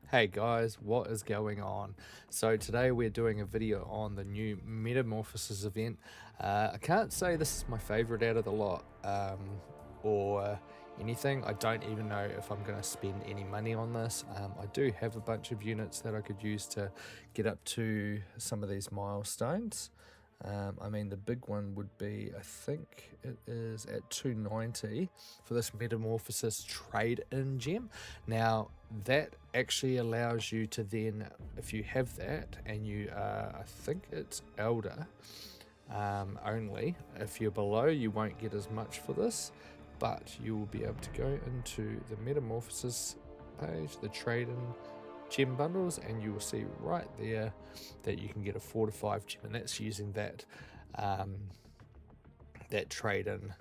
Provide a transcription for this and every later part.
Hey guys, what is going on? So today we're doing a video on the new Metamorphosis event. I can't say this is my favorite out of the lot or anything. I don't even know if I'm going to spend any money on this. I do have a bunch of units that I could use to get up to some of these milestones. I mean, the big one would be, I think it is at 290 for this Metamorphosis trade-in gem. Now, that actually allows you to then, if you have that and you are, I think it's Elder only, if you're below, you won't get as much for this, but you will be able to go into the Metamorphosis page, the trade-in gem bundles, and you will see right there that you can get a 4 to 5 gem, and that's using that that trade-in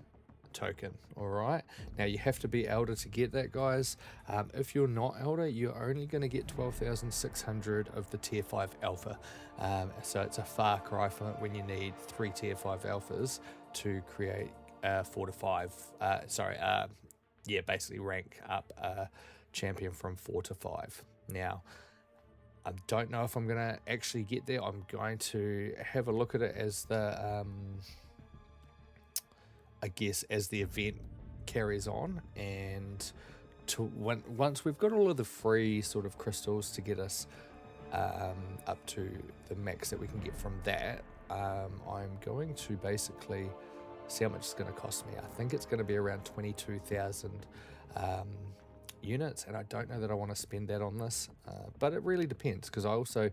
token. All right, now you have to be Elder to get that, guys. If you're not Elder, you're only going to get 12,600 of the tier 5 alpha, so it's a far cry from it when you need 3 tier 5 alphas to create 4 to 5 basically rank up a champion from 4 to 5. Now, I don't know if I'm going to actually get there. I'm going to have a look at it as the, I guess, as the event carries on. And once we've got all of the free sort of crystals to get us up to the max that we can get from that, I'm going to basically see how much it's going to cost me. I think it's going to be around 22,000 units, and I don't know that I want to spend that on this, but it really depends, because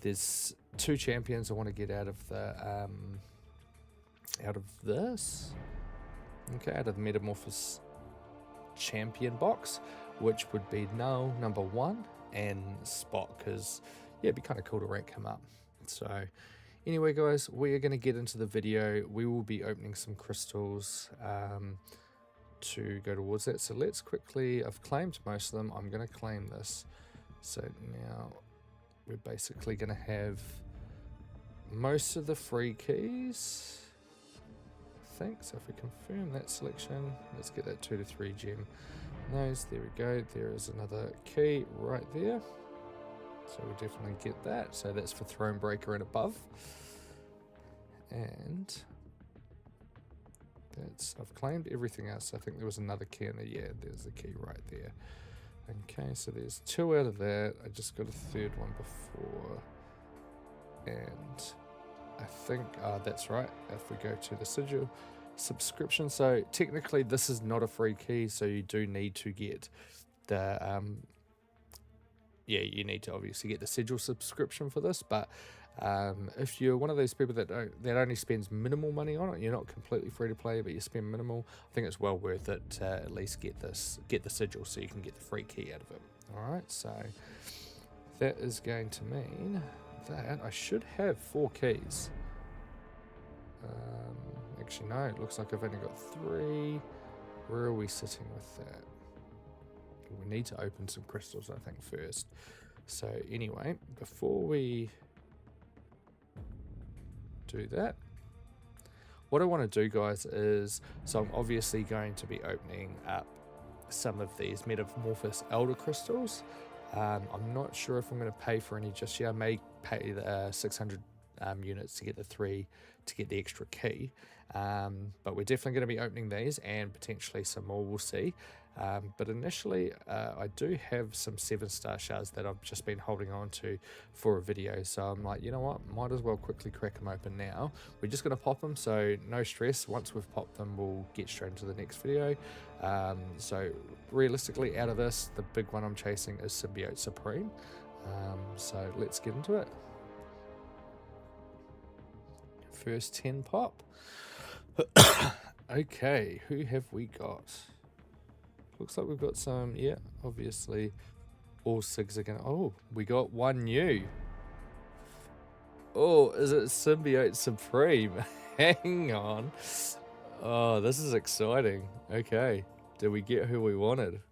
there's 2 champions I want to get out of the out of the Metamorphosis champion box, which would be Null number 1 and Spot, because it'd be kind of cool to rank him up. So anyway, guys, we are going to get into the video. We will be opening some crystals to go towards that. So let's quickly, I've claimed most of them. I'm going to claim this. So now we're basically going to have most of the free keys, I think. So if we confirm that selection, let's get that 2 to 3 gem. Those, there we go. There is another key right there. So we'll definitely get that. So that's for Thronebreaker and above. And I've claimed everything else. I think there was another key in there. Yeah, there's the key right there. Okay, so there's 2 out of that. I just got a 3rd one before. And I think that's right. If we go to the sigil subscription, so technically this is not a free key, so you do need to get the you need to obviously get the sigil subscription for this, but if you're one of those people that only spends minimal money on it, you're not completely free to play, but you spend minimal, I think it's well worth it to at least get the sigil so you can get the free key out of it. All right, so that is going to mean that I should have 4 keys. Actually, no, it looks like I've only got 3. Where are we sitting with that? We need to open some crystals, I think, first. So anyway, before we do that, what I want to do, guys, is, so I'm obviously going to be opening up some of these Metamorphosis Elder crystals. I'm not sure if I'm going to pay for any just yet. I may pay the 600 units to get the 3 to get the extra key, but we're definitely going to be opening these and potentially some more, we'll see. But initially I do have some 7-star shards that I've just been holding on to for a video, so I'm like, you know what, might as well quickly crack them open now. We're just going to pop them, so no stress. Once we've popped them, we'll get straight into the next video. So realistically, out of this, the big one I'm chasing is Symbiote Supreme. So let's get into it. First 10 pop. Okay, who have we got? Looks like we've got some, yeah, obviously all SIGs are gonna, oh, we got one new. Oh, is it Symbiote Supreme? Hang on. Oh, this is exciting. Okay, did we get who we wanted?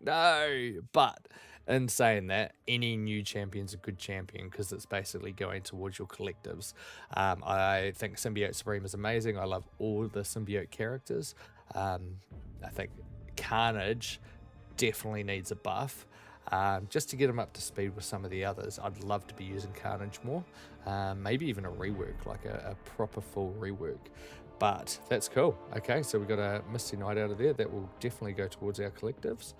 No, but in saying that, any new champion's a good champion because it's basically going towards your collectives. I think Symbiote Supreme is amazing. I love all the symbiote characters. I think Carnage definitely needs a buff. just to get them up to speed with some of the others. I'd love to be using Carnage more, maybe even a rework, like a proper full rework. But that's cool. Okay, so we got a Misty Knight out of there. That will definitely go towards our collectives.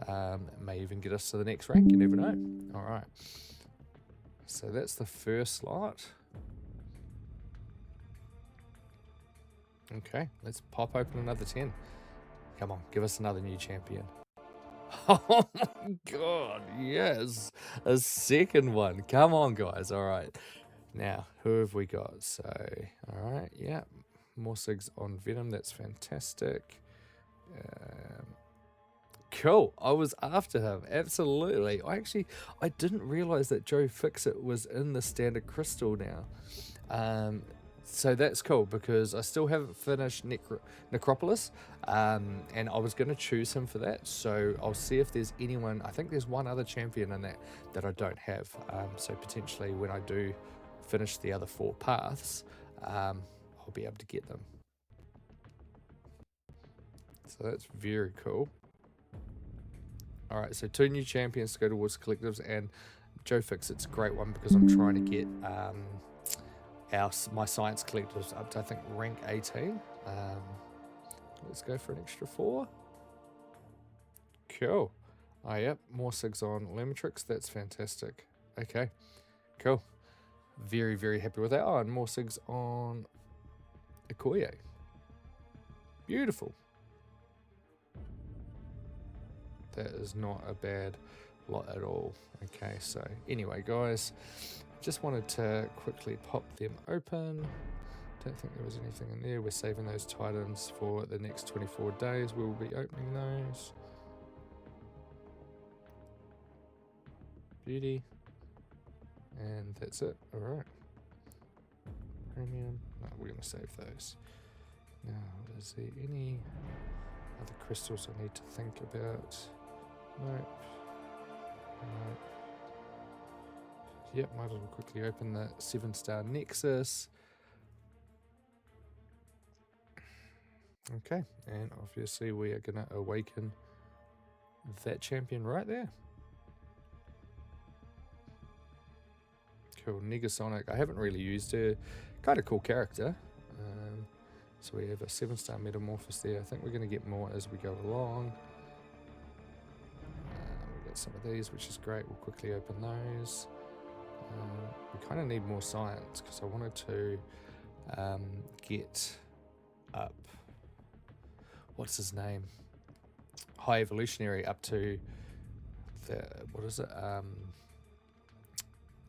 It may even get us to the next rank, you never know. All right, so that's the first slot. Okay, let's pop open another 10. Come on, give us another new champion. Oh my god, yes, a second one. Come on, guys. All right, now who have we got? So, all right, yeah, more SIGs on Venom. That's fantastic. Cool. I was after him. Absolutely. I didn't realize that Joe Fixit was in the standard crystal now. So that's cool because I still haven't finished Necropolis, and I was going to choose him for that. So I'll see if there's anyone. I think there's one other champion in that I don't have. So potentially when I do finish the other 4 paths, I'll be able to get them. So that's very cool. All right, so 2 new champions to go towards collectives, and Joe Fixit's a great one because I'm trying to get my science collectives up to, I think, rank 18. Let's go for an extra 4. Cool. Oh, yep, more SIGs on Lematrix. That's fantastic. Okay, cool. Very, very happy with that. Oh, and more SIGs on Okoye. Beautiful. That is not a bad lot at all. Okay, so anyway, guys, just wanted to quickly pop them open. Don't think there was anything in there. We're saving those Titans for the next 24 days. We will be opening those. Beauty. And that's it. All right. Premium. No, we're going to save those. Now, is there any other crystals I need to think about? Nope. Nope. Yep, might as well quickly open the 7-star Nexus. Okay, and obviously we are going to awaken that champion right there. Cool, Negasonic. I haven't really used her. Kind of cool character. So we have a 7-star Metamorphosis there. I think we're going to get more as we go along. We've got some of these, which is great. We'll quickly open those. We kind of need more science because I wanted to get up, what's his name? High Evolutionary up to the, what is it?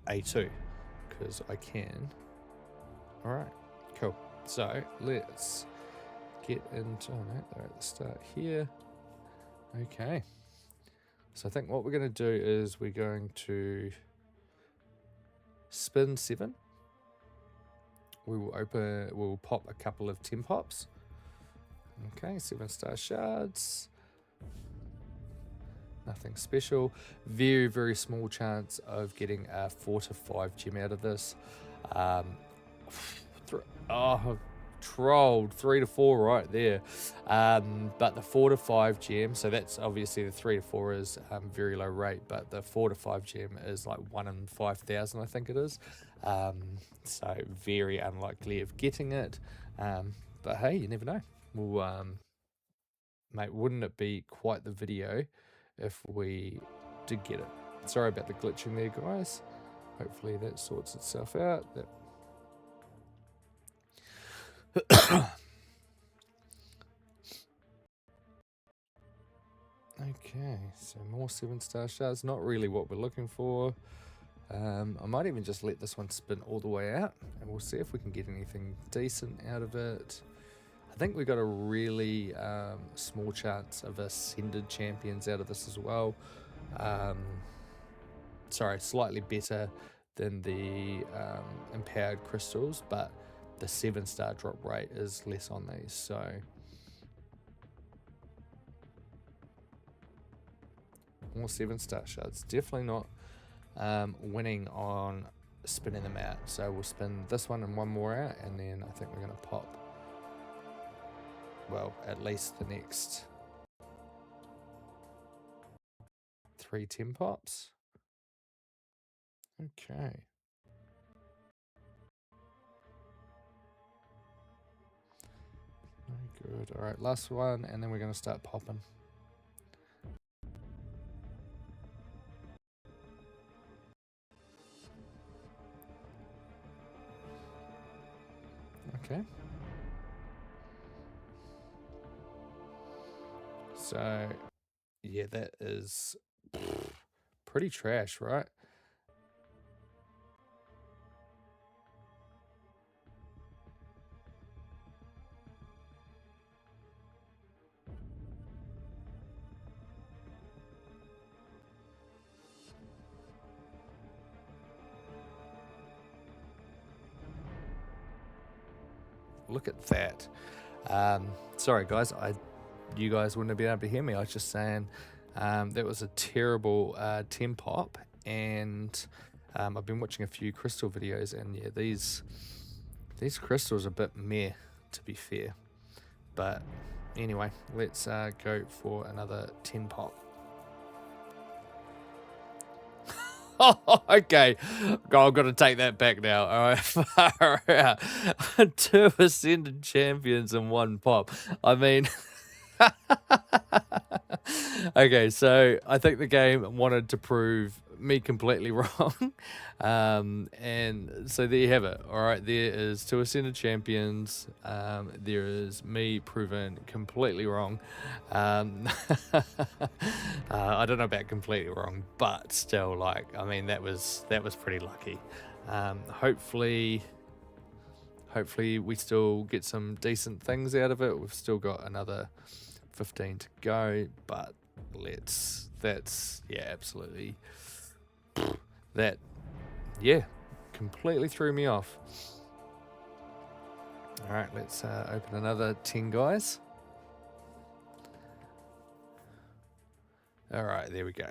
A2, because I can. All right, cool. So let's get into, oh no, they're at the start here. Okay. So I think what we're going to do is we're going to spin 7. We will we'll pop a couple of 10 pops. Okay, 7-star shards. Nothing special. Very, very small chance of getting a 4 to 5 gem out of this. Oh, trolled 3 to 4 right there. But the 4 to 5 gem, so that's obviously the 3 to 4 is very low rate, but the 4 to 5 gem is like 1 in 5,000, I think it is. So very unlikely of getting it. But hey, you never know. We'll, mate, wouldn't it be quite the video if we did get it? Sorry about the glitching there, guys. Hopefully that sorts itself out. Okay, so more 7-star shards. Not really what we're looking for. I might even just let this one spin all the way out, and we'll see if we can get anything decent out of it. I think we got a really small chance of ascended champions out of this as well. Sorry, slightly better than the empowered crystals, but the 7-star drop rate is less on these, so more 7-star shards. Definitely not winning on spinning them out. So we'll spin this one and one more out, and then I think we're going to pop, well, at least the next 3 10 pops. Okay. Very good. All right, last one, and then we're going to start popping. Okay. So, yeah, that is pretty trash, right? Look at that. Sorry, guys. You guys wouldn't have been able to hear me. I was just saying that was a terrible 10 pop, and I've been watching a few crystal videos, and yeah, these crystals are a bit meh, to be fair. But anyway, let's go for another 10 pop. Oh, okay. God, I've got to take that back now. All right, far out. 2 Ascended Champions and 1 pop. I mean, okay, so I think the game wanted to prove me completely wrong. And so there you have it. All right, there is 2 Ascended Champions. There is me proven completely wrong. I don't know about completely wrong, but still, like, I mean, that was pretty lucky. Hopefully we still get some decent things out of it. We've still got another 15 to go, but absolutely, completely threw me off. All right, let's open another 10, guys. All right, there we go.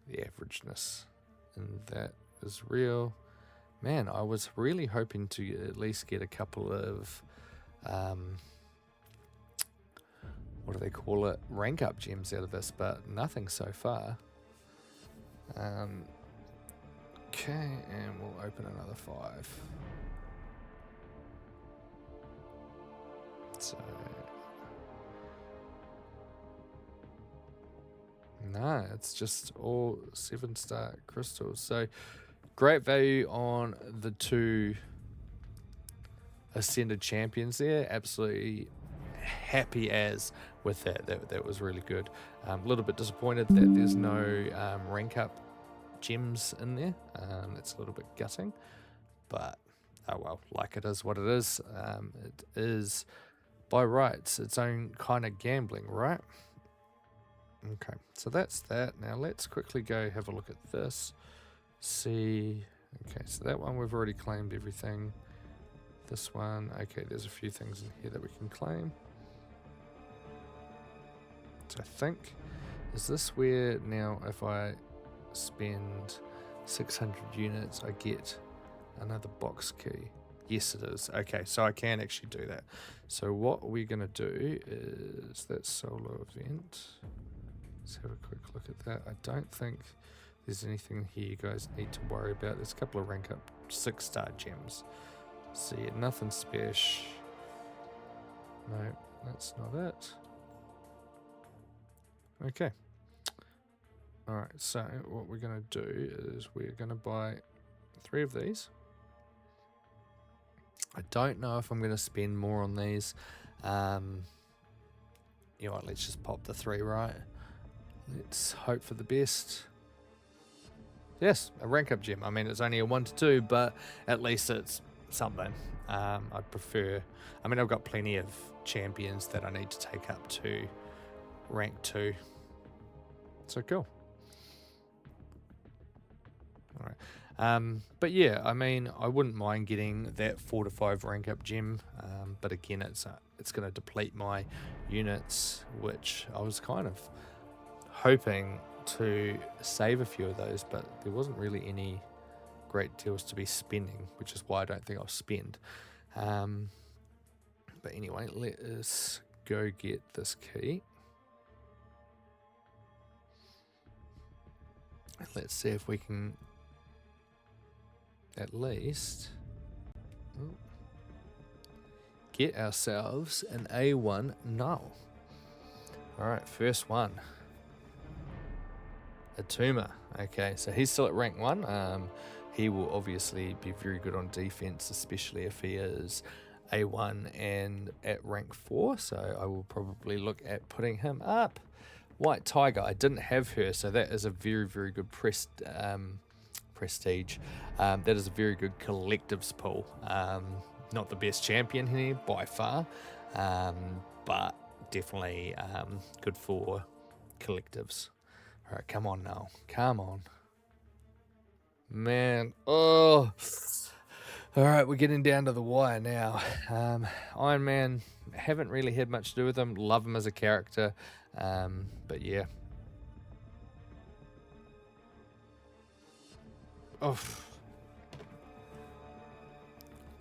The averageness, and that is real. Man, I was really hoping to at least get a couple of what do they call it? Rank up gems out of this, but nothing so far. Okay, and we'll open another 5. So, no, it's just all 7-star crystals. So, great value on the 2 Ascended Champions there. Absolutely happy as with that. That was really good. A little bit disappointed that there's no rank up gems in there. It's a little bit gutting, but oh well, like it is what it is. It is by rights its own kind of gambling, right? Okay, so that's that. Now let's quickly go have a look at this. See, okay, so that one we've already claimed everything. This one, okay, there's a few things in here that we can claim. So I think, is this where now if I spend 600 units, I get another box key? Yes, it is. Okay, so I can actually do that. So what we're going to do is that solo event. Let's have a quick look at that. I don't think there's anything here you guys need to worry about. There's a couple of rank up 6-star gems. So yeah, nothing special. No, that's not it. Okay. Alright, so what we're going to do is we're going to buy 3 of these. I don't know if I'm going to spend more on these. You know what, let's just pop the 3, right? Let's hope for the best. Yes, a rank up gem. I mean, it's only a 1 to 2, but at least it's something. I'd prefer... I mean, I've got plenty of champions that I need to take up to rank 2. So cool. All right. But yeah, I mean, I wouldn't mind getting that 4 to 5 rank up gem. But again, it's going to deplete my units, which I was kind of hoping to save a few of those, but there wasn't really any great deals to be spending, which is why I don't think I'll spend. But anyway, let us go get this key. Let's see if we can at least get ourselves an A1 null. Alright, first one. Atuma. Okay, so he's still at rank 1. He will obviously be very good on defense, especially if he is A1 and at rank 4. So I will probably look at putting him up. White Tiger, I didn't have her, so that is a very, very good prestige. That is a very good collectives pull. Not the best champion here by far, but definitely good for collectives. All right, come on now. Come on. Man. Oh. All right, we're getting down to the wire now. Iron Man, haven't really had much to do with him. Love him as a character. But yeah.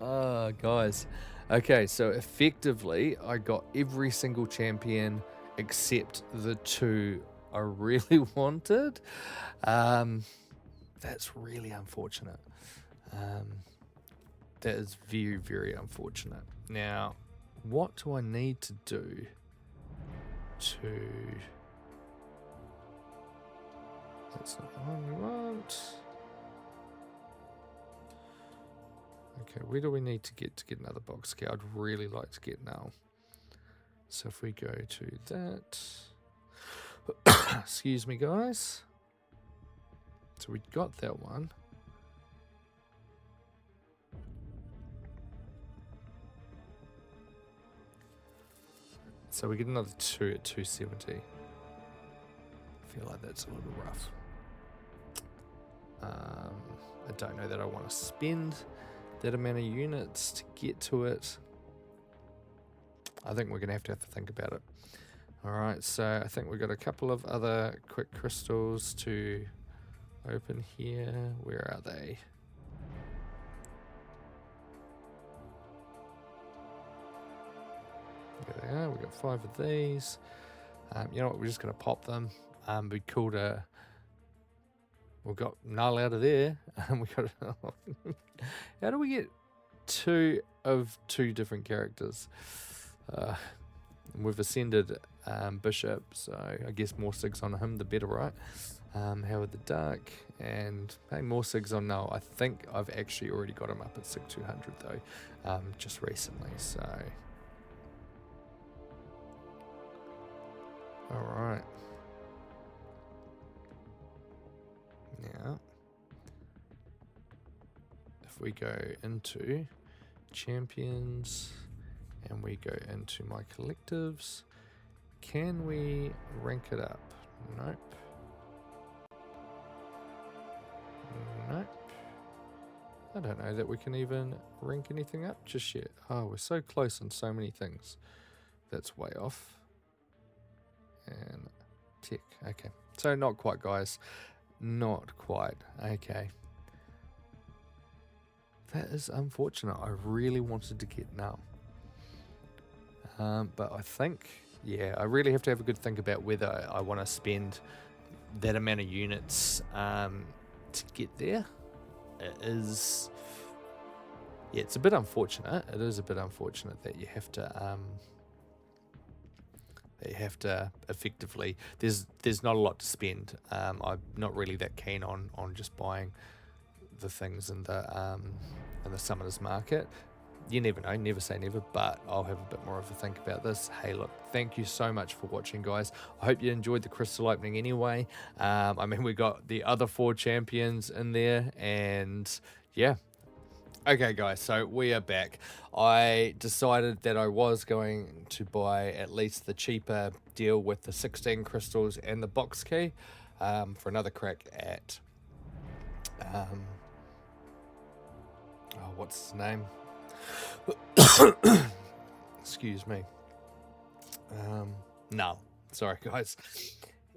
Oh, guys. Okay, so effectively, I got every single champion except the 2 I really wanted. That's really unfortunate. That is very, very unfortunate. Now, what do I need to do to... That's not the one we want. Okay, where do we need to get another box key? I'd really like to get now. So if we go to that... Excuse me, guys. So we got that one. So we get another 2 at 270. I feel like that's a little rough. I don't know that I want to spend that amount of units to get to it. I think we're going to have to think about it. Alright, so I think we've got a couple of other quick crystals to open here. Where are they? There they are. We've got 5 of these. You know what? We're just going to pop them. Be cool to... We've got null out of there. We got... How do we get 2 of 2 different characters? We've ascended Bishop, so I guess more SIGs on him, the better, right? Howard the Dark, and hey, more SIGs on Null. I think I've actually already got him up at SIG 200 though, just recently, so... Alright. Now, if we go into champions and we go into my collectives, can we rank it up? Nope. Nope. I don't know that we can even rank anything up just yet. Oh, we're so close on so many things. That's way off. And tick. Okay. So not quite, guys. Not quite. Okay. That is unfortunate. I really wanted to get now. But I think, yeah, I really have to have a good think about whether I want to spend that amount of units to get there. It is, yeah, it's a bit unfortunate. It is a bit unfortunate that you have to, effectively, there's not a lot to spend. I'm not really that keen on just buying the things in the summoners market. You never know, never say never, but I'll have a bit more of a think about this. Hey, look, thank you so much for watching, guys. I hope you enjoyed the crystal opening anyway. I mean, we got the other 4 champions in there, and yeah. Okay, guys, so we are back. I decided that I was going to buy at least the cheaper deal with the 16 crystals and the box key for another crack at... what's his name? Excuse me. No, sorry guys.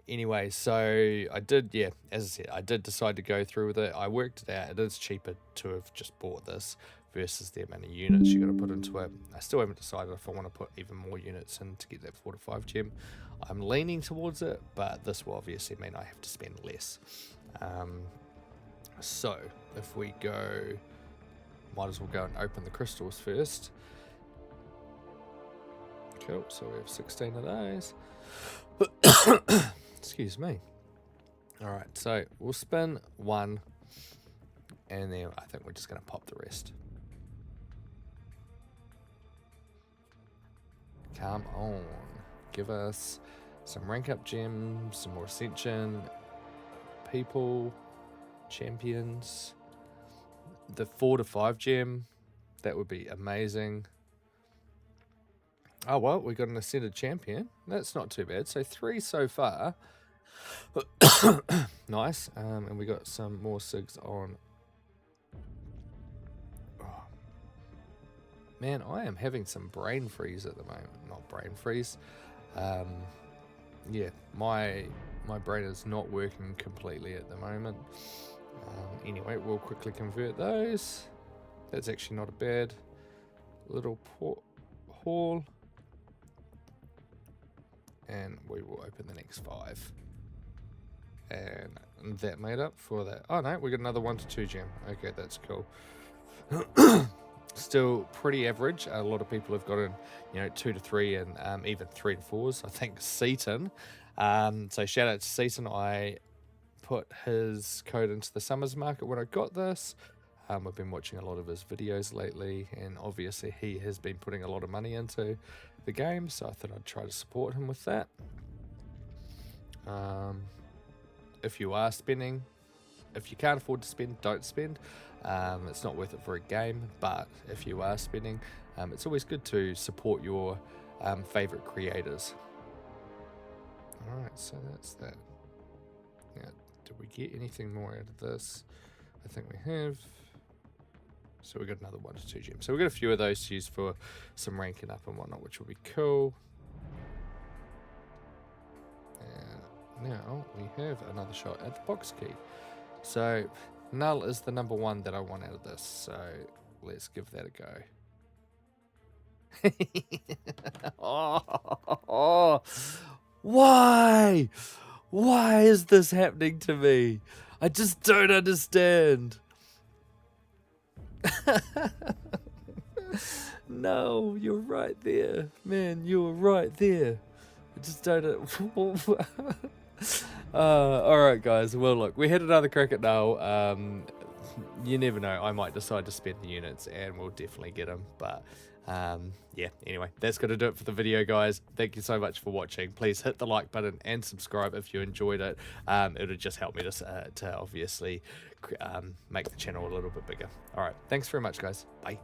Anyway, so I did, yeah, as I said, I did decide to go through with it. I worked it out. It is cheaper to have just bought this versus the amount of units you got to put into it. I still haven't decided if I want to put even more units in to get that 4 to 5 gem. I'm leaning towards it, but this will obviously mean I have to spend less. So if we go, might as well go and open the crystals first. Cool, so we have 16 of those. Excuse me. All right, so we'll spin one, and then I think we're just going to pop the rest. Come on, give us some rank up gems, some more ascension, people, champions, the 4 to 5 gem, that would be amazing. Oh well, we got an ascended champion, that's not too bad. So 3 so far. Nice. And we got some more SIGs on. Oh. Man, I am having some brain freeze at the moment. Not brain freeze. Yeah, my brain is not working completely at the moment. Anyway, we'll quickly convert those. That's actually not a bad little haul. And we will open the next 5. And that made up for that. Oh no, we got another 1 to 2 gem. Okay, that's cool. Still pretty average. A lot of people have gotten, 2 to 3 and even 3 to 4s. I think Seaton. So shout out to Seaton. I put his code into the Summers Market when I got this. I've been watching a lot of his videos lately, and obviously he has been putting a lot of money into the game, so I thought I'd try to support him with that. If you are spending, if you can't afford to spend, don't spend. It's not worth it for a game, but if you are spending, it's always good to support your favorite creators. Alright, so that's that. Now, did we get anything more out of this? I think we have. So we got another 1 to 2 gems. So we got a few of those to use for some ranking up and whatnot, which will be cool. And now we have another shot at the box key. So null is the number 1 that I want out of this. So let's give that a go. Oh, why? Why is this happening to me? I just don't understand. No, you're right there. Man, you were right there. I just don't... Alright guys, well look, we had another crack at null. You never know, I might decide to spend the units and we'll definitely get them. But yeah, anyway, that's going to do it for the video, guys. Thank you so much for watching. Please hit the like button and subscribe if you enjoyed it. It'll just help me to obviously make the channel a little bit bigger. Alright, thanks very much guys. Bye.